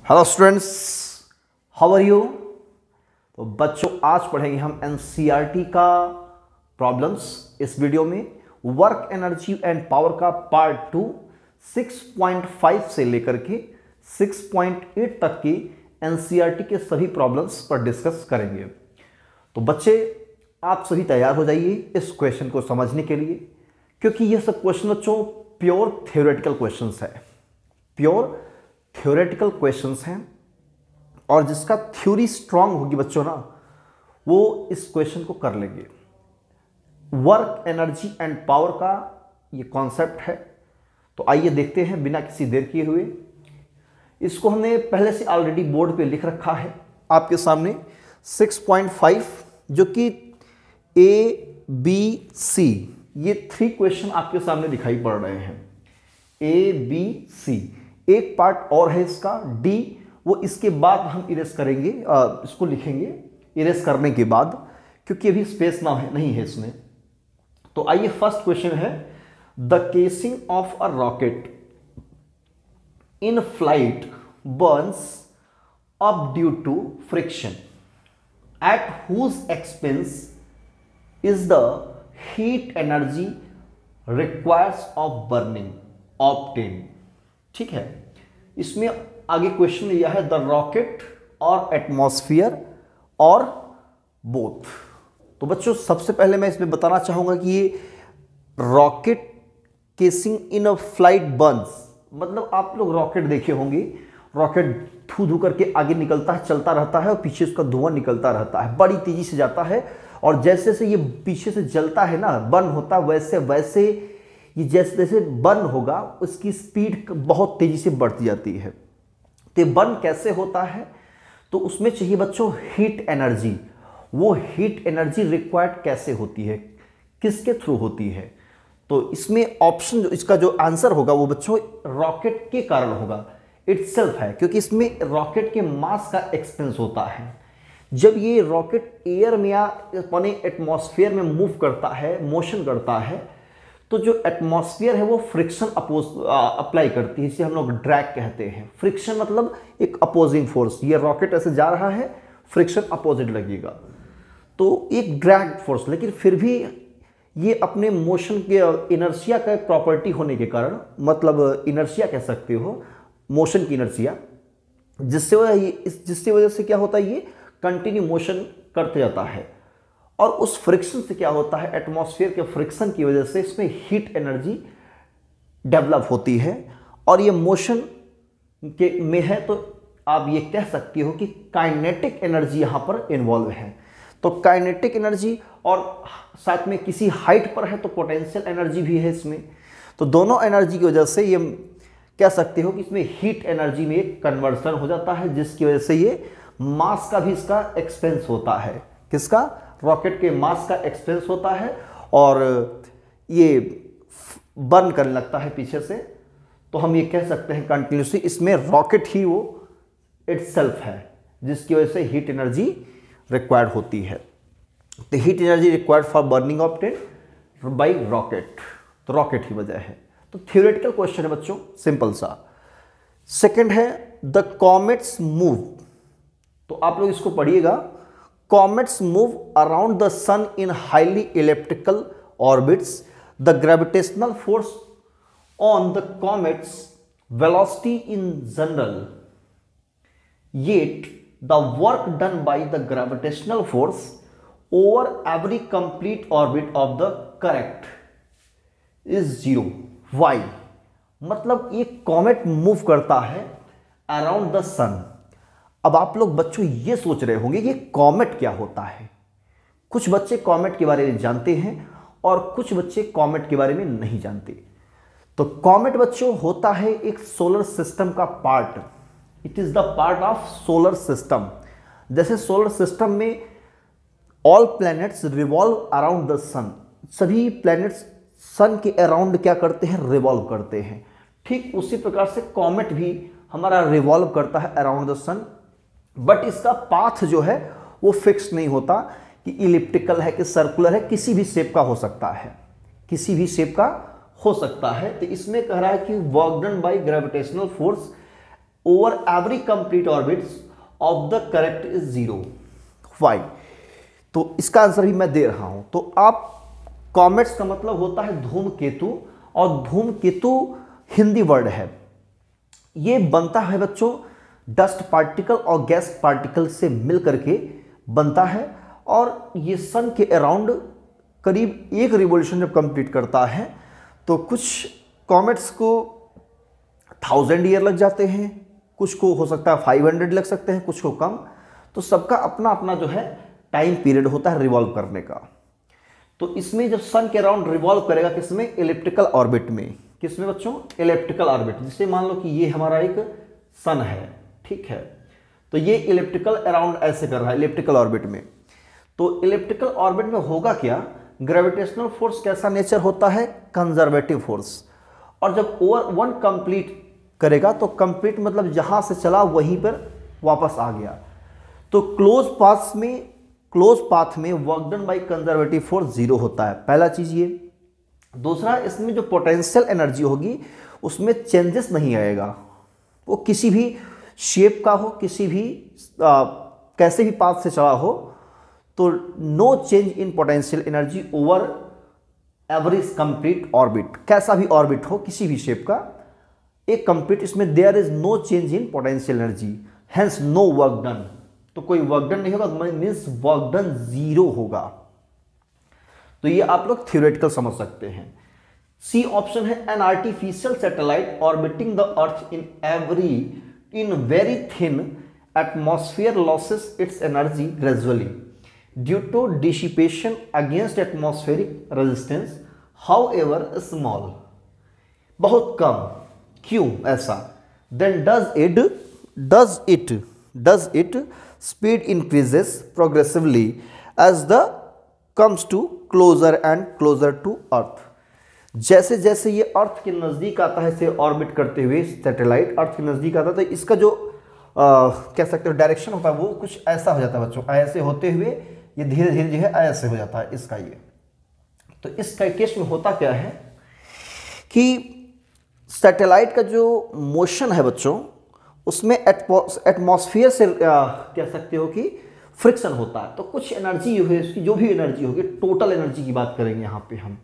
Hello students, how are you. तो बच्चों आज पढ़ेंगे हम एनसीईआरटी का प्रॉब्लम्स। इस वीडियो में वर्क एनर्जी एंड पावर का पार्ट 2 6.5 से लेकर के 6.8 तक की एनसीईआरटी के सभी प्रॉब्लम्स पर डिस्कस करेंगे। तो बच्चे आप सभी तैयार हो जाइए इस क्वेश्चन को समझने के लिए, क्योंकि ये सब क्वेश्चन बच्चों प्योर थ्योरेटिकल क्वेश्चंस है, प्योर थ्योरेटिकल क्वेश्चंस हैं। और जिसका थ्योरी स्ट्रांग होगी बच्चों ना, वो इस क्वेश्चन को कर लेंगे। वर्क एनर्जी एंड पावर का ये कॉन्सेप्ट है। तो आइए देखते हैं बिना किसी देर किए हुए। इसको हमने पहले से ऑलरेडी बोर्ड पे लिख रखा है आपके सामने 6.5, जो कि ए बी सी ये 3 क्वेश्चन आपके सामने दिखाई पड़ रहे हैं। ए बी सी, एक पार्ट और है इसका डी, वो इसके बाद हम इरेज करेंगे, इसको लिखेंगे इरेज करने के बाद, क्योंकि अभी स्पेस ना है नहीं है इसमें। तो आइए फर्स्ट क्वेश्चन है, the casing of a rocket in flight burns up due to friction at whose expense is the heat energy requires of burning obtain. ठीक है, इसमें आगे क्वेश्चन लिया है द रॉकेट और एटमॉस्फेयर और बोथ। तो बच्चों सबसे पहले मैं इसमें बताना चाहूंगा कि ये rocket casing in a flight Burns, मतलब आप लोग रॉकेट देखे होंगे, रॉकेट धू धू करके आगे निकलता है, चलता रहता है और पीछे उसका धुआं निकलता रहता है, बड़ी तेजी से जाता है। और जैसे जैसे ये पीछे से जलता है ना, बर्न होता है, वैसे वैसे ये जैसे जैसे बर्न होगा उसकी स्पीड बहुत तेजी से बढ़ती जाती है। तो बर्न कैसे होता है, तो उसमें चाहिए बच्चों हीट एनर्जी। वो हीट एनर्जी रिक्वायर्ड कैसे होती है, किसके थ्रू होती है। तो इसमें ऑप्शन जो इसका जो आंसर होगा वो बच्चों रॉकेट के कारण होगा, इटसेल्फ है, क्योंकि इसमें रॉकेट के मास का एक्सपेंस होता है। जब ये रॉकेट एयर में या अपने एटमॉस्फेयर में मूव करता है, मोशन करता है, तो जो एटमॉस्फेयर है वो फ्रिक्शन अप्लाई करती है, इसे हम लोग ड्रैग कहते हैं। फ्रिक्शन मतलब एक अपोजिंग फोर्स, ये रॉकेट ऐसे जा रहा है, फ्रिक्शन अपोजिट लगेगा, तो एक ड्रैग फोर्स। लेकिन फिर भी ये अपने मोशन के इनर्शिया का प्रॉपर्टी होने के कारण, मतलब इनर्शिया कह सकते हो, मोशन की इनर्शिया, जिससे वजह से क्या होता है, ये कंटिन्यू मोशन करते जाता है। और उस फ्रिक्शन से क्या होता है, एटमॉस्फेयर के फ्रिक्शन की वजह से इसमें हीट एनर्जी डेवलप होती है। और ये मोशन के में है, तो आप ये कह सकते हो कि काइनेटिक एनर्जी यहां पर इन्वॉल्व है। तो काइनेटिक एनर्जी और साथ में किसी हाइट पर है तो पोटेंशियल एनर्जी भी है इसमें। तो दोनों एनर्जी की वजह से ये कह सकते हो कि इसमें हीट एनर्जी में एक कन्वर्सन हो जाता है, जिसकी वजह से ये मास का भी इसका एक्सपेंस होता है। किसका? रॉकेट के मास का एक्सपेंस होता है और ये बर्न करने लगता है पीछे से। तो हम ये कह सकते हैं कंटिन्यूसली इसमें रॉकेट ही वो इटसेल्फ है, जिसकी वजह से हीट एनर्जी रिक्वायर्ड होती है। तो heat energy required for burning obtain bye rocket, तो रॉकेट ही वजह है। तो थ्योरेटिकल क्वेश्चन है बच्चों, सिंपल सा। सेकंड है द कॉमेट्स मूव। तो आप लोग इसको पढ़िएगा, comets move around the sun in highly elliptical orbits. The gravitational force on the comet's velocity in general, yet the work done by the gravitational force over every complete orbit of the correct is 0. Why? मतलब ये comet move करता है around the सन। अब आप लोग बच्चों ये सोच रहे होंगे ये कॉमेट क्या होता है। कुछ बच्चे कॉमेट के बारे में जानते हैं और कुछ बच्चे कॉमेट के बारे में नहीं जानते। तो कॉमेट बच्चों होता है एक सोलर सिस्टम का part. It is the part of solar system. जैसे सोलर सिस्टम में all planets revolve around the sun, सभी प्लैनेट्स सन के अराउंड क्या करते हैं, रिवॉल्व करते हैं। ठीक उसी प्रकार से कॉमेट भी हमारा रिवॉल्व करता है अराउंड द सन, बट इसका पाथ जो है वो फिक्स नहीं होता कि इलिप्टिकल है कि सर्कुलर है, किसी भी शेप का हो सकता है, किसी भी शेप का हो सकता है। तो इसमें कह रहा है कि work done by gravitational force over every complete orbits of the correct is 0। Why? तो इसका आंसर भी मैं दे रहा हूं। तो आप कॉमेट्स का मतलब होता है धूमकेतु, और धूमकेतु हिंदी वर्ड है। ये बनता है बच्चों डस्ट पार्टिकल और गैस पार्टिकल से मिलकर के बनता है, और ये सन के अराउंड करीब एक रिवॉल्यूशन जब कंप्लीट करता है तो कुछ कॉमेट्स को 1000 ईयर लग जाते हैं, कुछ को हो सकता है 500 लग सकते हैं, कुछ को कम। तो सबका अपना अपना जो है टाइम पीरियड होता है रिवॉल्व करने का। तो इसमें जब सन के अराउंड रिवॉल्व करेगा, किसमें? इलिप्टिकल ऑर्बिट में। किसमें बच्चों? Elliptical orbit. जिससे मान लो कि ये हमारा एक सन है, ठीक है, तो ये इलिप्टिकल अराउंड ऐसे कर रहा है इलिप्टिकल ऑर्बिट में। तो इलिप्टिकल ऑर्बिट में होगा क्या? ग्रेविटेशनल फोर्स कैसा नेचर होता है? Conservative force. और जब ओवर वन कंप्लीट करेगा तो कंप्लीट मतलब जहां से चला वहीं पर वापस आ गया। तो क्लोज पाथ में work done by conservative force 0 होता है। पहला चीज ये। दूसरा, इसमें जो पोटेंशियल एनर्जी होगी उसमें चेंजेस नहीं आएगा, वो किसी भी शेप का हो, किसी भी कैसे भी पाथ से चला हो, तो no change in potential energy over average complete orbit. कैसा भी ऑर्बिट हो, किसी भी शेप का, एक कंप्लीट इसमें there is no change in potential energy, hence no work done. तो कोई वर्क डन नहीं होगा, मीन्स वर्क डन 0 होगा। तो ये आप लोग थ्योरेटिकल समझ सकते हैं। सी ऑप्शन है an artificial satellite orbiting the earth in very thin atmosphere losses its energy gradually due to dissipation against atmospheric resistance, however small. बहुत कम। क्यों ऐसा? Then does it speed increases progressively as the comes to closer and closer to earth। जैसे जैसे ये अर्थ के नजदीक आता है, इसे ऑर्बिट करते हुए सैटेलाइट अर्थ के नजदीक आता है, तो इसका जो कह सकते हो डायरेक्शन होता है वो कुछ ऐसा हो जाता है बच्चों। ऐसे होते हुए ये धीरे धीरे जो है ऐसे हो जाता है इसका ये। तो इस केस में होता क्या है कि सैटेलाइट का जो मोशन है बच्चों, उसमें एटमॉस्फेयर से कह सकते हो कि फ्रिक्शन होता है। तो कुछ एनर्जी है इसकी, जो भी एनर्जी होगी, टोटल एनर्जी की बात करेंगे यहाँ पे हम,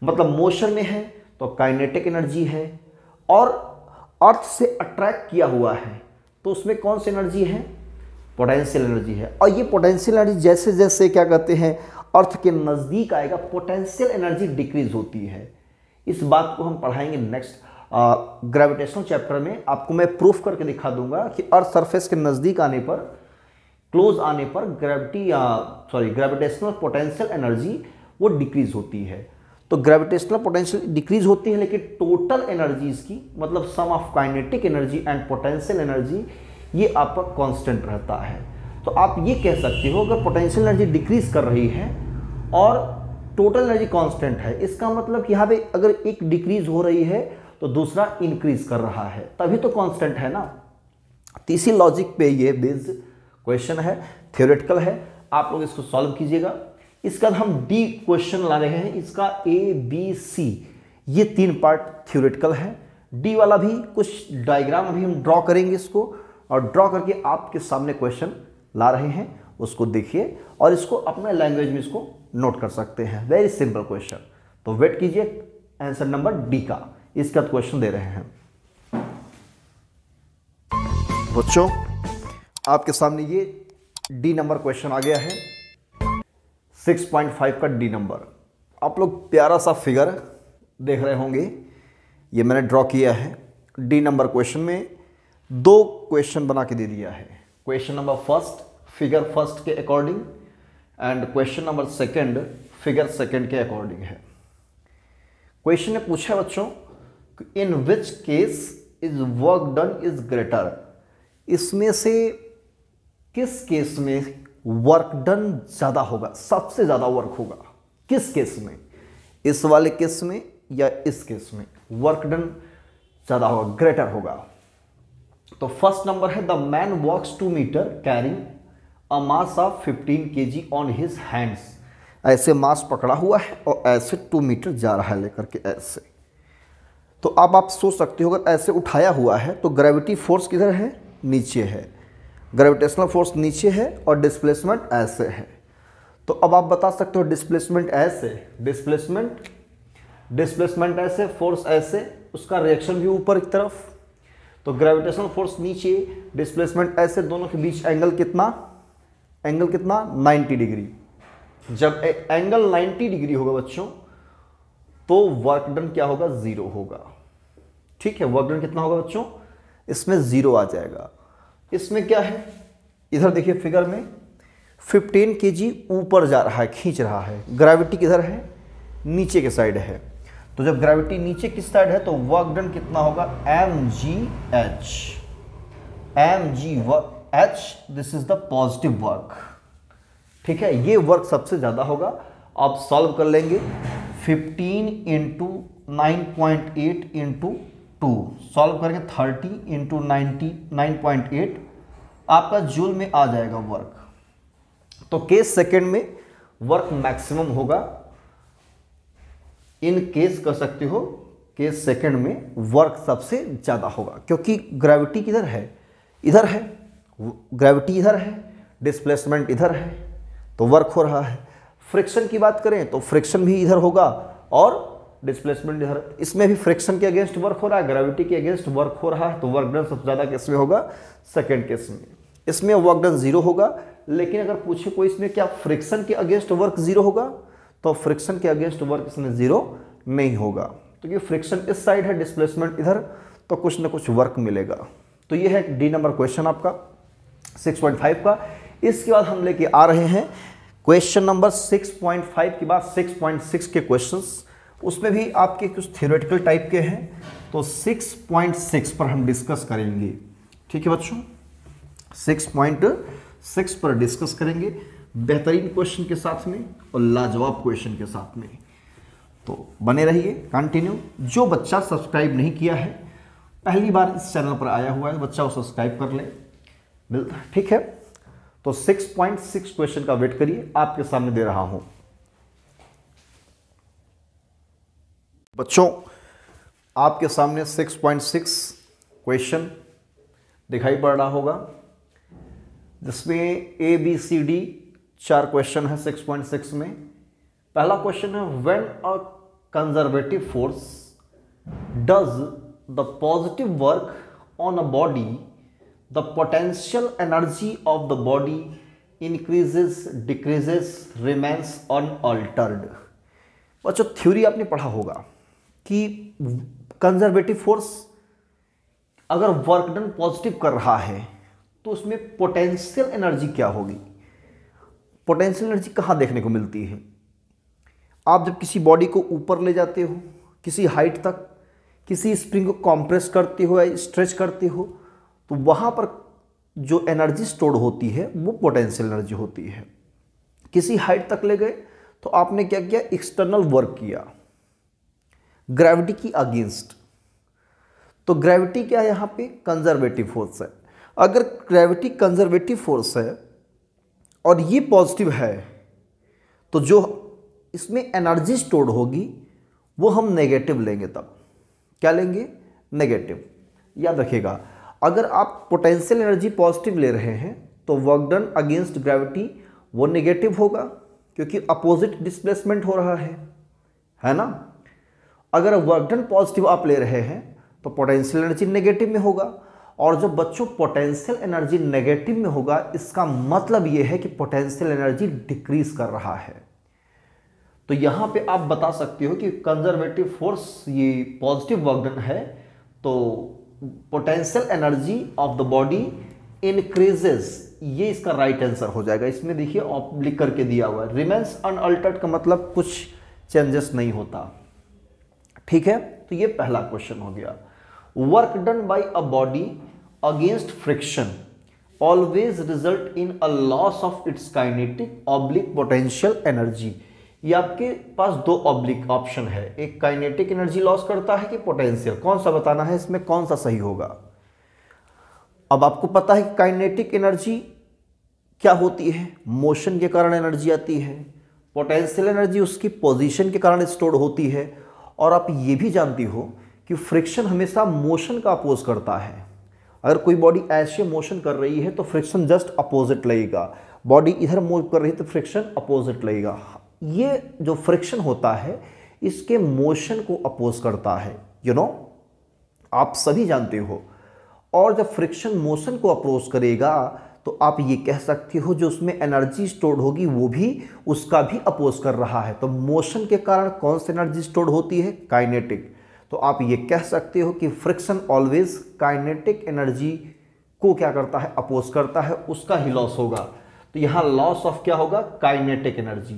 मतलब मोशन में है तो काइनेटिक एनर्जी है, और अर्थ से अट्रैक्ट किया हुआ है तो उसमें कौन सी एनर्जी है? पोटेंशियल एनर्जी है। और ये पोटेंशियल एनर्जी जैसे जैसे क्या कहते हैं अर्थ के नज़दीक आएगा, पोटेंशियल एनर्जी डिक्रीज होती है। इस बात को हम पढ़ाएंगे नेक्स्ट ग्रेविटेशनल चैप्टर में। आपको मैं प्रूफ करके दिखा दूंगा कि अर्थ सरफेस के नज़दीक आने पर, क्लोज आने पर ग्रेविटेशनल पोटेंशियल एनर्जी वो डिक्रीज होती है। तो ग्रेविटेशनल पोटेंशियल डिक्रीज होती है, लेकिन टोटल एनर्जी इसकी, मतलब sum of kinetic energy and potential energy, ये आपका कांस्टेंट रहता है। तो आप ये कह सकते हो अगर पोटेंशियल एनर्जी डिक्रीज कर रही है और टोटल एनर्जी कांस्टेंट है, इसका मतलब कि यहाँ पे अगर एक डिक्रीज हो रही है तो दूसरा इंक्रीज कर रहा है, तभी तो कांस्टेंट है ना। तो इसी लॉजिक पे ये बेस्ड क्वेश्चन है, थ्योरेटिकल है, आप लोग इसको सॉल्व कीजिएगा। इसका हम डी क्वेश्चन ला रहे हैं, इसका ए बी सी ये 3 पार्ट थ्योरेटिकल है। डी वाला भी कुछ डायग्राम अभी हम ड्रॉ करेंगे इसको, और ड्रॉ करके आपके सामने क्वेश्चन ला रहे हैं, उसको देखिए और इसको अपने लैंग्वेज में इसको नोट कर सकते हैं। Very simple question. तो वेट कीजिए आंसर नंबर डी का, इसका क्वेश्चन दे रहे हैं बच्चों। आपके सामने ये डी नंबर क्वेश्चन आ गया है, 6.5 का डी नंबर। आप लोग प्यारा सा फिगर देख रहे होंगे, ये मैंने ड्रॉ किया है। डी नंबर क्वेश्चन में 2 क्वेश्चन बना के दे दिया है। Question number first figure first के according and question number second figure second के अकॉर्डिंग है। क्वेश्चन ने पूछा बच्चों, in which case is work done is greater, इसमें से किस केस में वर्क डन ज्यादा होगा, सबसे ज्यादा वर्क होगा, किस केस में? इस वाले केस में या इस केस में वर्क डन ज्यादा होगा, ग्रेटर होगा। तो फर्स्ट नंबर है, the man walks 2 metre carrying a mass of 15 kg on his hands. ऐसे मास पकड़ा हुआ है और ऐसे 2 मीटर जा रहा है लेकर के ऐसे। तो अब आप सोच सकते हो अगर ऐसे उठाया हुआ है तो ग्रेविटी फोर्स किधर है, नीचे है, ग्रेविटेशनल फोर्स नीचे है और डिस्प्लेसमेंट ऐसे है। तो अब आप बता सकते हो डिस्प्लेसमेंट ऐसे, डिस्प्लेसमेंट ऐसे, फोर्स ऐसे, उसका रिएक्शन भी ऊपर की तरफ। तो ग्रेविटेशनल फोर्स नीचे, डिस्प्लेसमेंट ऐसे, दोनों के बीच एंगल कितना, 90 डिग्री। जब एंगल 90 डिग्री होगा बच्चों तो वर्क डन क्या होगा, 0 होगा। ठीक है, वर्क डन कितना होगा बच्चों, इसमें 0 आ जाएगा। इसमें क्या है, इधर देखिए फिगर में 15 kg ऊपर जा रहा है, खींच रहा है, ग्रेविटी किधर है, नीचे के साइड है। तो जब ग्रेविटी नीचे की साइड है तो वर्क डन कितना होगा, mgh, this is the positive work. ठीक है, ये वर्क सबसे ज्यादा होगा। आप सॉल्व कर लेंगे, 15 इंटू 9.8 इंटू 2, सॉल्व करेंगे 30 इंटू 9.8, आपका जूल में आ जाएगा वर्क। तो केस सेकेंड में वर्क मैक्सिमम होगा, इन केस कर सकते हो, केस सेकेंड में वर्क सबसे ज्यादा होगा, क्योंकि ग्रेविटी किधर है, इधर है, ग्रेविटी इधर है, डिस्प्लेसमेंट इधर है, तो वर्क हो रहा है। फ्रिक्शन की बात करें तो फ्रिक्शन भी इधर होगा और डिस्प्लेसमेंट इधर, इसमें भी फ्रिक्शन के अगेंस्ट वर्क हो रहा है, ग्रेविटी के अगेंस्ट वर्क हो रहा है, तो वर्क डन सबसे ज्यादा केस में होगा सेकेंड केस में। इसमें वर्क डन 0 होगा, लेकिन अगर पूछे कोई इसमें क्या फ्रिक्शन के अगेंस्ट वर्क 0 होगा, तो फ्रिक्शन के अगेंस्ट वर्क इसमें 0 नहीं होगा, तो ये फ्रिक्शन इस साइड है, डिस्प्लेसमेंट इधर, तो कुछ ना कुछ वर्क मिलेगा। तो ये है डी नंबर क्वेश्चन आपका 6.5 का। इसके बाद हम लेके आ रहे हैं क्वेश्चन नंबर 6.5 के बाद 6.6 के क्वेश्चंस, उसमें भी आपके कुछ थ्योरेटिकल टाइप के हैं, तो 6.6 पर हम डिस्कस करेंगे। ठीक है बच्चों, 6.6 पर डिस्कस करेंगे बेहतरीन क्वेश्चन के साथ में और लाजवाब क्वेश्चन के साथ में, तो बने रहिए कंटिन्यू। जो बच्चा सब्सक्राइब नहीं किया है, पहली बार इस चैनल पर आया हुआ है, बच्चा वो सब्सक्राइब कर ले, मिलता है। ठीक है, तो 6.6 क्वेश्चन का वेट करिए, आपके सामने दे रहा हूं बच्चों। आपके सामने 6.6 क्वेश्चन दिखाई पड़ रहा होगा, जिसमें ABCD 4 क्वेश्चन है 6.6 में। पहला क्वेश्चन है, when a conservative force does the positive work on a body, the potential energy of the body increases, decreases, remains unaltered. बच्चों थ्योरी आपने पढ़ा होगा कि कंजर्वेटिव फोर्स अगर वर्क डन पॉजिटिव कर रहा है तो उसमें पोटेंशियल एनर्जी क्या होगी। पोटेंशियल एनर्जी कहाँ देखने को मिलती है, आप जब किसी बॉडी को ऊपर ले जाते हो किसी हाइट तक, किसी स्प्रिंग को कॉम्प्रेस करते हो या स्ट्रेच करते हो, तो वहाँ पर जो एनर्जी स्टोर्ड होती है वो पोटेंशियल एनर्जी होती है। किसी हाइट तक ले गए तो आपने क्या किया, एक्सटर्नल वर्क किया ग्रेविटी की अगेंस्ट, तो ग्रेविटी क्या है यहाँ पे, कंजर्वेटिव फोर्स है। अगर ग्रेविटी कंजर्वेटिव फोर्स है और ये पॉजिटिव है, तो जो इसमें एनर्जी स्टोर्ड होगी वो हम नेगेटिव लेंगे। तब क्या लेंगे, नेगेटिव। याद रखिएगा, अगर आप पोटेंशियल एनर्जी पॉजिटिव ले रहे हैं तो वर्क डन अगेंस्ट ग्रेविटी वो नेगेटिव होगा, क्योंकि अपोजिट डिस्प्लेसमेंट हो रहा है ना। अगर वर्क डन पॉजिटिव आप ले रहे हैं तो पोटेंशियल एनर्जी नेगेटिव में होगा, और जब बच्चों पोटेंशियल एनर्जी नेगेटिव में होगा, इसका मतलब यह है कि पोटेंशियल एनर्जी डिक्रीज कर रहा है। तो यहां पे आप बता सकते हो कि कंजर्वेटिव फोर्स ये पॉजिटिव वर्क डन है, तो potential energy of the body increases, ये इसका राइट आंसर हो जाएगा। इसमें देखिए ऑब्लिक करके दिया हुआ है, रिमेन्स अनअल्टर्ड का मतलब कुछ चेंजेस नहीं होता। ठीक है, तो ये पहला क्वेश्चन हो गया। Work done by a body against friction always result in a loss of its kinetic oblique potential energy. ये आपके पास दो ऑब्लिक ऑप्शन है, एक काइनेटिक एनर्जी लॉस करता है कि पोटेंशियल, कौन सा बताना है, इसमें कौन सा सही होगा। अब आपको पता है कि काइनेटिक एनर्जी क्या होती है, मोशन के कारण एनर्जी आती है, पोटेंशियल एनर्जी उसकी पोजीशन के कारण स्टोर होती है, और आप ये भी जानती हो कि फ्रिक्शन हमेशा मोशन का अपोज करता है। अगर कोई बॉडी ऐसे मोशन कर रही है तो फ्रिक्शन जस्ट अपोजिट लगेगा, बॉडी इधर मूव कर रही है तो फ्रिक्शन अपोजिट लगेगा। ये जो फ्रिक्शन होता है इसके मोशन को अपोज करता है, आप सभी जानते हो। और जब फ्रिक्शन मोशन को अपोज करेगा तो आप ये कह सकते हो जो उसमें एनर्जी स्टोर्ड होगी वो भी उसका भी अपोज कर रहा है। तो मोशन के कारण कौन सी एनर्जी स्टोर्ड होती है? काइनेटिक। तो आप ये कह सकते हो कि फ्रिक्शन ऑलवेज काइनेटिक एनर्जी को क्या करता है? अपोज करता है, उसका ही लॉस होगा। तो यहां लॉस ऑफ क्या होगा? Kinetic energy.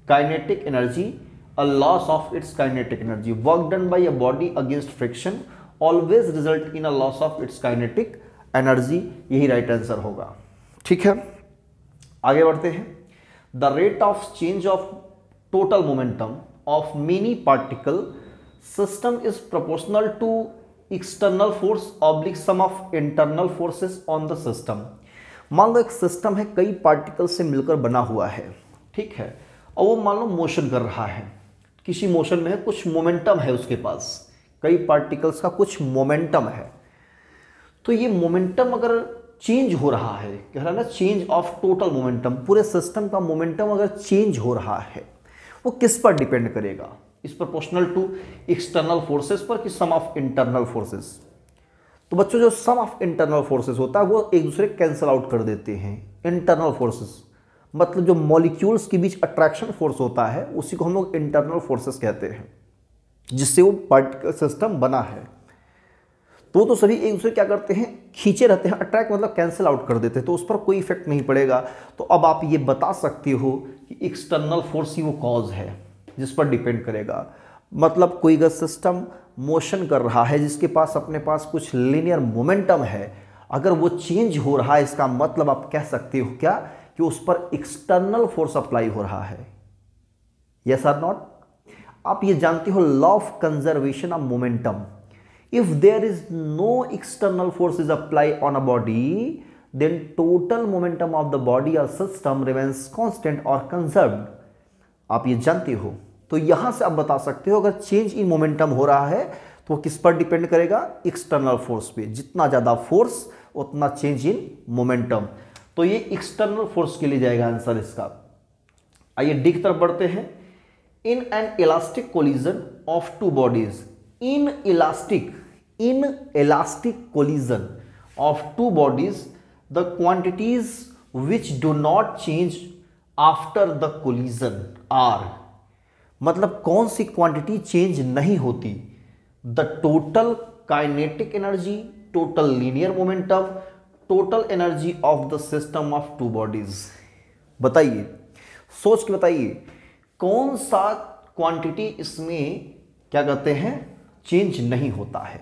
Kinetic energy, a loss of its kinetic energy. Work done by a body against friction always result in a loss of its kinetic energy. यही राइट आंसर होगा। ठीक है, आगे बढ़ते हैं। The rate of change of total momentum of many particle system is proportional to external force oblique sum of internal forces on the system. मान लो एक सिस्टम है, कई पार्टिकल से मिलकर बना हुआ है, ठीक है, और वो मान लो मोशन कर रहा है, किसी मोशन में है, कुछ मोमेंटम है उसके पास, कई पार्टिकल्स का कुछ मोमेंटम है। तो ये मोमेंटम अगर चेंज हो रहा है, कह रहा है ना चेंज ऑफ टोटल मोमेंटम, पूरे सिस्टम का मोमेंटम अगर चेंज हो रहा है वो किस पर डिपेंड करेगा? इस प्रोपोर्शनल टू एक्सटर्नल फोर्सेस पर कि सम ऑफ इंटरनल फोर्सेस? तो बच्चों जो सम ऑफ इंटरनल फोर्सेस होता है वो एक दूसरे कैंसिल आउट कर देते हैं। इंटरनल फोर्सेस मतलब जो मॉलिक्यूल्स के बीच अट्रैक्शन फोर्स होता है उसी को हम लोग इंटरनल फोर्सेस कहते हैं, जिससे वो पार्टिकल सिस्टम बना है। तो सभी एक दूसरे क्या करते हैं? खींचे रहते हैं। अट्रैक्ट मतलब कैंसिल आउट कर देते हैं, तो उस पर कोई इफेक्ट नहीं पड़ेगा। तो अब आप ये बता सकते हो कि एक्सटर्नल फोर्स ही वो कॉज है जिस पर डिपेंड करेगा। मतलब कोई अगर सिस्टम मोशन कर रहा है जिसके पास अपने पास कुछ लीनियर मोमेंटम है, अगर वो चेंज हो रहा है, इसका मतलब आप कह सकते हो क्या कि उस पर एक्सटर्नल फोर्स अप्लाई हो रहा है। यस और नॉट? आप ये जानते हो law of conservation of momentum. If there is no external forces applied on a body, then total momentum of the body or system remains constant or conserved. आप ये जानते हो, तो यहां से आप बता सकते हो अगर चेंज इन मोमेंटम हो रहा है तो वो किस पर डिपेंड करेगा? एक्सटर्नल फोर्स पे। जितना ज्यादा फोर्स उतना चेंज इन मोमेंटम। तो ये एक्सटर्नल फोर्स के लिए जाएगा आंसर इसका। आइए डी की तरफ बढ़ते हैं। इन an elastic collision of two bodies, in elastic collision of two bodies, the quantities which do not change after the collision are, मतलब कौन सी क्वांटिटी चेंज नहीं होती? The total kinetic energy, total linear momentum, total energy of the system of two bodies. बताइए, सोच के बताइए कौन सा क्वांटिटी इसमें क्या कहते हैं? चेंज नहीं होता है।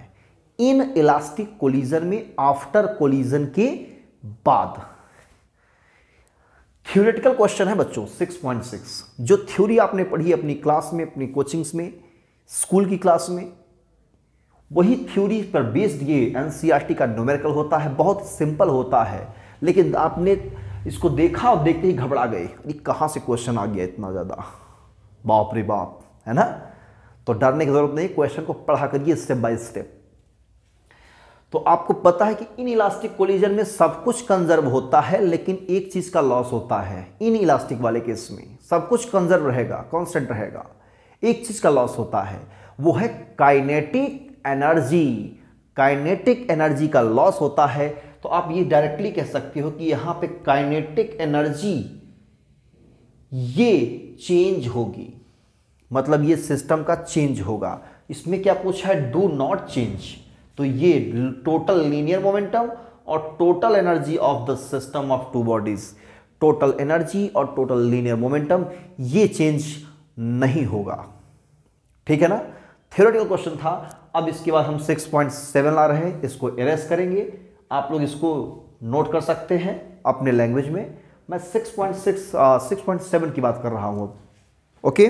इन इलास्टिक कोलिजन में, आफ्टर कोलिजन के बाद। थ्योरेटिकल क्वेश्चन है बच्चों 6.6, जो थ्योरी आपने पढ़ी अपनी क्लास में, अपनी कोचिंग्स में, स्कूल की क्लास में, वही थ्योरी पर बेस्ड ये एनसीईआरटी का न्यूमेरिकल होता है। बहुत सिंपल होता है, लेकिन आपने इसको देखा और देखते ही घबरा गए, ये कहां से क्वेश्चन आ गया इतना ज्यादा, बाप रे बाप, है ना? तो डरने की जरूरत नहीं, क्वेश्चन को पढ़ा करिए स्टेप बाय स्टेप। तो आपको पता है कि इन इलास्टिक कोलिजन में सब कुछ कंजर्व होता है, लेकिन एक चीज का लॉस होता है। इन इलास्टिक वाले केस में सब कुछ कंजर्व रहेगा, कांस्टेंट रहेगा, एक चीज का लॉस होता है, वो है काइनेटिक एनर्जी। काइनेटिक एनर्जी का लॉस होता है। तो आप ये डायरेक्टली कह सकते हो कि यहां पे काइनेटिक एनर्जी ये चेंज होगी, मतलब ये सिस्टम का चेंज होगा। इसमें क्या पूछा है? Do not change. तो ये टोटल लीनियर मोमेंटम और total energy of the system of two bodies, total energy और टोटल लीनियर मोमेंटम ये चेंज नहीं होगा। ठीक है ना? थ्योरेटिकल क्वेश्चन था। अब इसके बाद हम 6.7 ला रहे हैं, इसको इरेज करेंगे। आप लोग इसको नोट कर सकते हैं अपने लैंग्वेज में। मैं 6.7 की बात कर रहा हूं। ओके,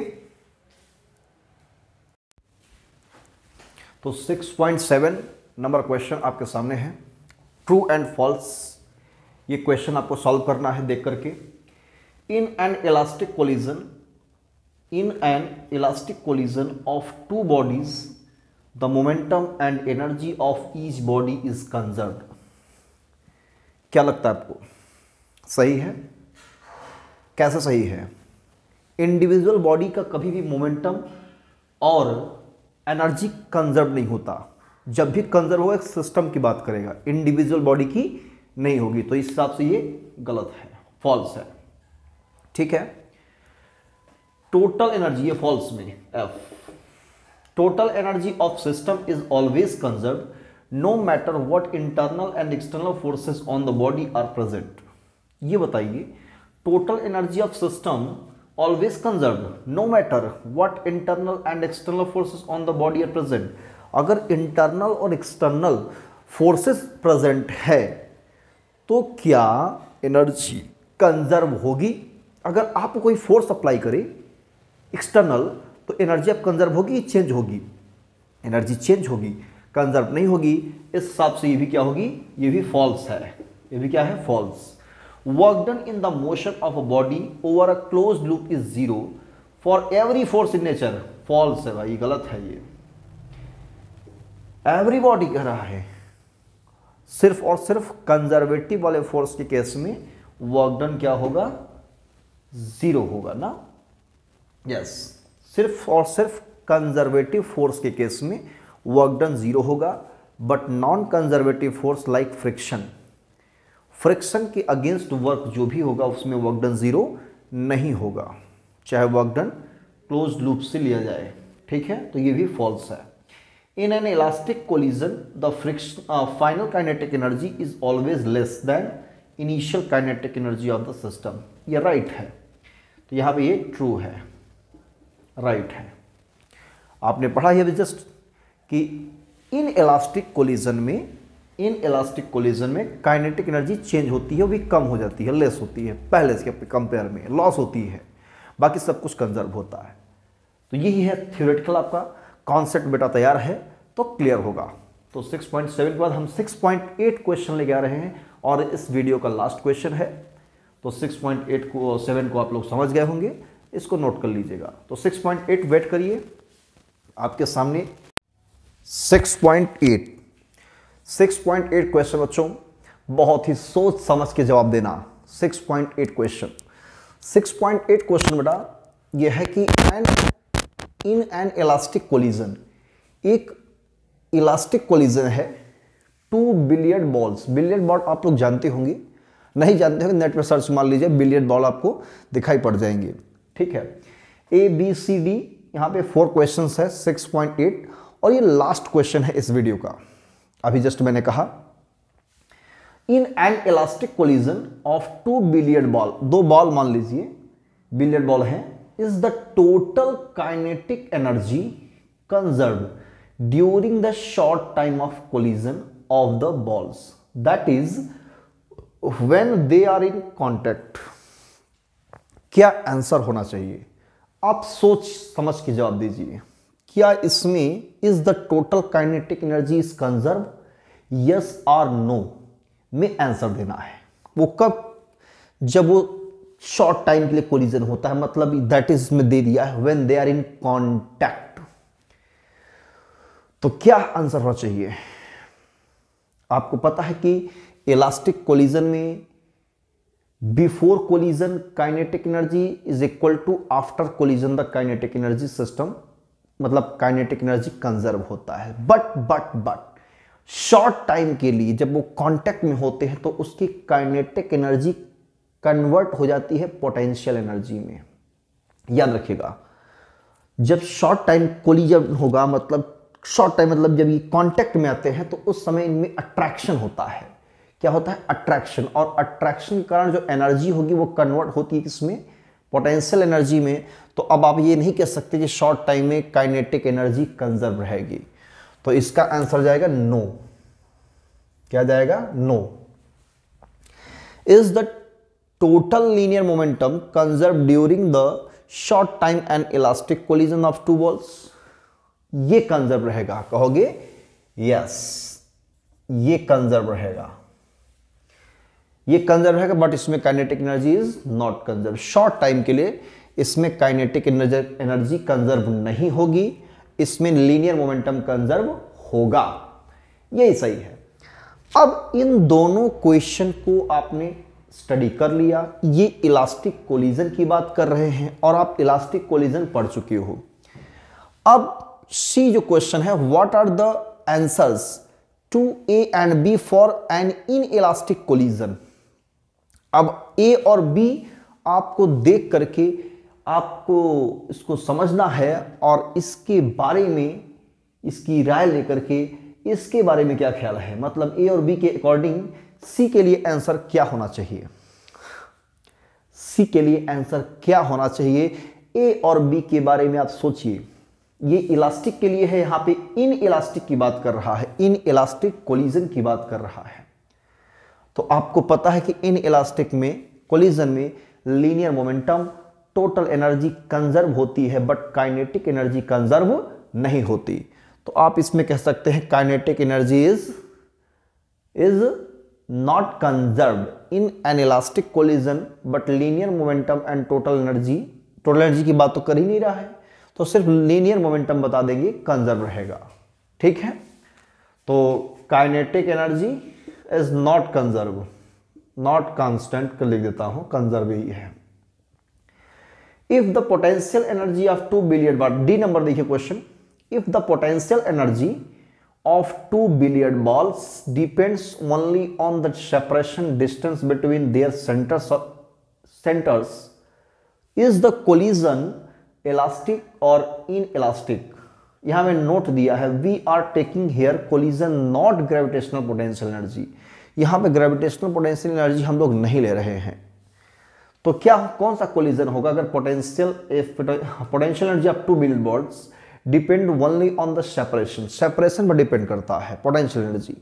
तो 6.7 नंबर क्वेश्चन आपके सामने है, ट्रू एंड फॉल्स। ये क्वेश्चन आपको सॉल्व करना है देख करके। इन an elastic collision of two bodies, the momentum and energy of each body is conserved. क्या लगता है आपको, सही है? कैसे सही है? इंडिविजुअल बॉडी का कभी भी मोमेंटम और एनर्जी कंजर्व नहीं होता। जब भी कंजर्व हो एक सिस्टम की बात करेगा, इंडिविजुअल बॉडी की नहीं होगी। तो इस हिसाब से ये गलत है, फॉल्स है। ठीक है। टोटल एनर्जी, ये फॉल्स में F, total energy of system is always conserve no matter what internal and external forces on the body are present. ये बताइए, total energy of system always conserve no matter what internal and external forces on the body are present. अगर internal और external forces present है तो क्या energy conserve होगी? अगर आप कोई फोर्स अप्लाई करे एक्सटर्नल तो एनर्जी अब कंजर्व होगी, चेंज होगी? एनर्जी चेंज होगी, कंजर्व नहीं होगी। इस हिसाब से ये भी क्या होगी, ये भी फॉल्स है। ये भी क्या है, false. Work done in the motion of a body over a closed loop is zero for every force in nature. False है भाई, गलत है ये। एवरी बॉडी कह रहा है, सिर्फ और सिर्फ कंजर्वेटिव वाले फोर्स के केस में वर्क डन क्या होगा, जीरो होगा ना। यस, सिर्फ और सिर्फ कंजर्वेटिव फोर्स के केस में वर्क डन जीरो होगा, but non conservative force like friction, friction के अगेंस्ट वर्क जो भी होगा उसमें वर्क डन जीरो नहीं होगा, चाहे वर्क डन क्लोज्ड लूप से लिया जाए। ठीक है, तो ये भी फॉल्स है। इन an elastic collision the friction final kinetic energy is always less than initial kinetic energy of the system. ये राइट है, तो यहाँ पे ये ट्रू है, राइट है। आपने पढ़ा है जस्ट कि इन इलास्टिक कोलिजन में काइनेटिक एनर्जी चेंज होती है, वो भी कम हो जाती है, लेस होती है, पहले के कंपेयर में लॉस होती है, बाकी सब कुछ कंजर्व होता है। तो यही है थ्योरेटिकल आपका कॉन्सेप्ट। बेटा तैयार है तो क्लियर होगा। तो 6.7 के बाद हम 6.8 क्वेश्चन लेके आ रहे हैं और इस वीडियो का लास्ट क्वेश्चन है। तो 6.8 को 7 को आप लोग समझ गए होंगे, इसको नोट कर लीजिएगा। तो 6.8 वेट करिए, आपके सामने 6.8 क्वेश्चन बच्चों, बहुत ही सोच समझ के जवाब देना। 6.8 क्वेश्चन, 6.8 क्वेश्चन बेटा यह है कि इन एन इलास्टिक कोलिजन, एक इलास्टिक कोलिजन है, 2 बिलियर्ड बॉल्स। बिलियर्ड बॉल आप लोग जानते होंगे, नहीं जानते होंगे नेट पर सर्च मार लीजिए, बिलियर्ड बॉल आपको दिखाई पड़ जाएंगे। ठीक है, ए बी सी डी, यहाँ पे 4 क्वेश्चन है 6.8, और ये लास्ट क्वेश्चन है इस वीडियो का। अभी जस्ट मैंने कहा in an elastic collision of 2 billiard ball, 2 ball मान लीजिए बिलियर्ड बॉल है, is the total kinetic energy conserved during the short time of collision of the balls, that is when they are in contact. क्या answer होना चाहिए? आप सोच समझ के जवाब दीजिए। क्या इसमें is the total kinetic energy is conserve, yes और नो में आंसर देना है। वो कब? जब वो शॉर्ट टाइम के लिए कोलिजन होता है, मतलब दैट इज में दे दिया है when they are in contact. तो क्या आंसर होना चाहिए? आपको पता है कि इलास्टिक कोलिजन में before collision kinetic energy is equal to after collision the kinetic energy system, मतलब काइनेटिक एनर्जी कंजर्व होता है। बट शॉर्ट टाइम के लिए जब वो कांटेक्ट में होते हैं तो उसकी काइनेटिक एनर्जी कन्वर्ट हो जाती है पोटेंशियल एनर्जी में। याद रखिएगा, जब शॉर्ट टाइम कोलिजन होगा, मतलब शॉर्ट टाइम मतलब जब ये कांटेक्ट में आते हैं तो उस समय इनमें अट्रैक्शन होता है। क्या होता है? अट्रैक्शन। और अट्रैक्शन के कारण जो एनर्जी होगी वो कन्वर्ट होती है किसमें? पोटेंशियल एनर्जी में। तो अब आप ये नहीं कह सकते कि शॉर्ट टाइम में काइनेटिक एनर्जी कंजर्व रहेगी। तो इसका आंसर जाएगा नो। क्या जाएगा? No. Is the total linear momentum conserve during the short time and elastic collision of 2 balls? ये कंजर्व रहेगा। कहोगे यस, ये कंजर्व रहेगा, ये कंजर्व रहेगा, बट इसमें kinetic energy is not conserve. Short time के लिए इसमें काइनेटिक एनर्जी कंजर्व नहीं होगी इसमें लीनियर मोमेंटम कंजर्व होगा, यही सही है। अब इन दोनों क्वेश्चन को आपने स्टडी कर लिया। ये इलास्टिक कोलिजन की बात कर रहे हैं और आप इलास्टिक कोलिजन पढ़ चुके हो। अब सी जो क्वेश्चन है, what are the answers to A and B for an inelastic collision. अब ए और बी आपको देख करके आपको इसको समझना है और इसके बारे में इसकी राय लेकर के इसके बारे में क्या ख्याल है, मतलब ए और बी के अकॉर्डिंग सी के लिए आंसर क्या होना चाहिए। सी के लिए आंसर क्या होना चाहिए, ए और बी के बारे में आप सोचिए। ये इलास्टिक के लिए है, यहां पे इन इलास्टिक की बात कर रहा है, इन इलास्टिक कोलिजन की बात कर रहा है। तो आपको पता है कि इन इलास्टिक में कोलिजन में linear momentum total energy conserve होती है बट काइनेटिक एनर्जी कंजर्व नहीं होती। तो आप इसमें कह सकते हैं kinetic energy is not conserved in an elastic collision but linear momentum and total energy की बात तो कर ही नहीं रहा है, तो सिर्फ लीनियर मोमेंटम बता देंगे, कंजर्व रहेगा। ठीक है, तो kinetic energy is not conserve, not constant लिख देता हूं, कंजर्व ही है। If the potential energy of 2 billiard ball, D number देखिए question, if the potential energy of 2 billiard balls depends only on the separation distance between their centers, is the collision elastic or inelastic? यहां में note दिया है, we are taking here collision not gravitational potential energy। यहां पे gravitational potential energy हम लोग नहीं ले रहे हैं। तो क्या कौन सा collision होगा अगर potential energy of 2 billiard balls depend only on the separation पर डिपेंड करता है पोटेंशियल एनर्जी,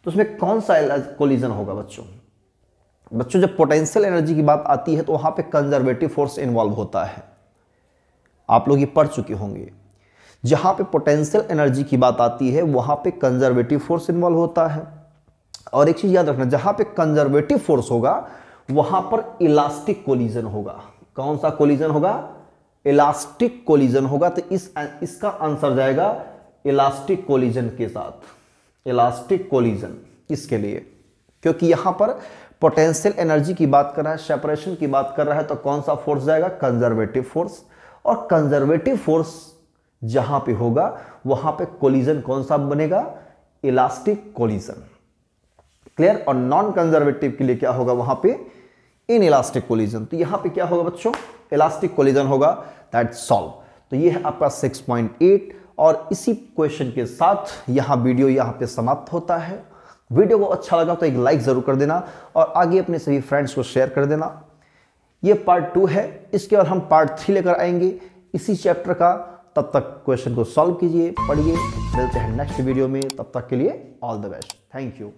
तो उसमें कौन सा कोलिजन होगा बच्चों जब पोटेंशियल एनर्जी की बात आती है तो वहां पे कंजर्वेटिव फोर्स इन्वॉल्व होता है, आप लोग ये पढ़ चुके होंगे। जहां पे पोटेंशियल एनर्जी की बात आती है वहां पे कंजर्वेटिव फोर्स इन्वॉल्व होता है। और एक चीज याद रखना, जहां पे कंजर्वेटिव फोर्स होगा वहां पर इलास्टिक कोलिजन होगा। कौन सा कोलिजन होगा? इलास्टिक कोलिजन होगा। तो इसका आंसर जाएगा इलास्टिक कोलिजन के साथ, इलास्टिक कोलिजन इसके लिए, क्योंकि यहां पर पोटेंशियल एनर्जी की बात कर रहा है, सेपरेशन की बात कर रहा है, तो कौन सा फोर्स जाएगा? Conservative force. और कंजर्वेटिव फोर्स जहां पे होगा वहां पे कोलिजन कौन सा बनेगा? Elastic collision. क्लियर? और नॉन कंजर्वेटिव के लिए क्या होगा? वहां पे इन इलास्टिक कोलिजन। तो यहां पे क्या होगा बच्चों? इलास्टिक कोलिजन होगा। That's solve. तो ये है आपका 6.8 और इसी क्वेश्चन के साथ यहां वीडियो यहां पे समाप्त होता है। वीडियो को अच्छा लगा तो एक लाइक जरूर कर देना और आगे अपने सभी फ्रेंड्स को शेयर कर देना। ये पार्ट 2 है, इसके बाद हम पार्ट 3 लेकर आएंगे इसी चैप्टर का। तब तक क्वेश्चन को सॉल्व कीजिए, पढ़िए। मिलते हैं नेक्स्ट वीडियो में, तब तक के लिए all the best. Thank you.